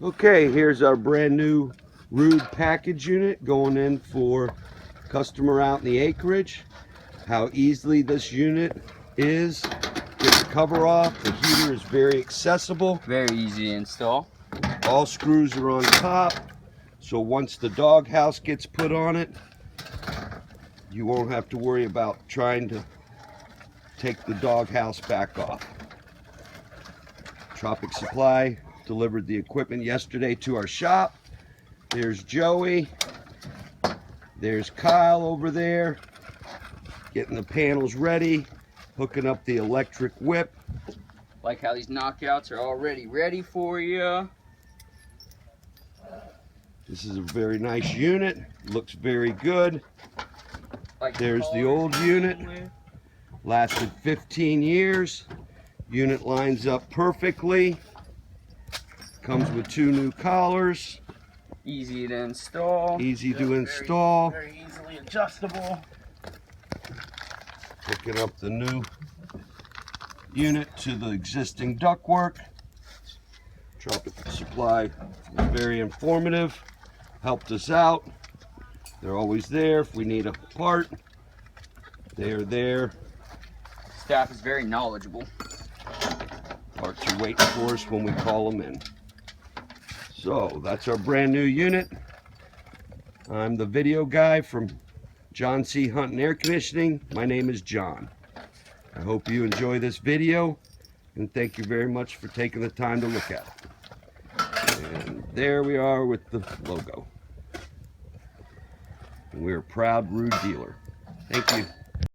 Okay, here's our brand new Ruud Package unit going in for customer out in the acreage. How easily this unit is. Get the cover off. The heater is very accessible. Very easy to install. All screws are on top. So once the doghouse gets put on it, you won't have to worry about trying to take the doghouse back off. Tropic Supply delivered the equipment yesterday to our shop. There's Joey. There's Kyle over there getting the panels ready, hooking up the electric whip. Like how these knockouts are already ready for you. This is a very nice unit. Looks very good. Like There's the old unit. Lasted 15 years. Unit lines up perfectly. Comes with 2 new collars. Easy to install. Easy to install. Very easily adjustable. Picking up the new unit to the existing ductwork. Tropic Supply was very informative. Helped us out. They're always there if we need a part. They're there. Staff is very knowledgeable. Parts are waiting for us when we call them in. So that's our brand new unit. I'm the video guy from John C. Hunton Air Conditioning. My name is John. I hope you enjoy this video, and thank you very much for taking the time to look at it. And there we are with the logo. And we're a proud Ruud dealer. Thank you.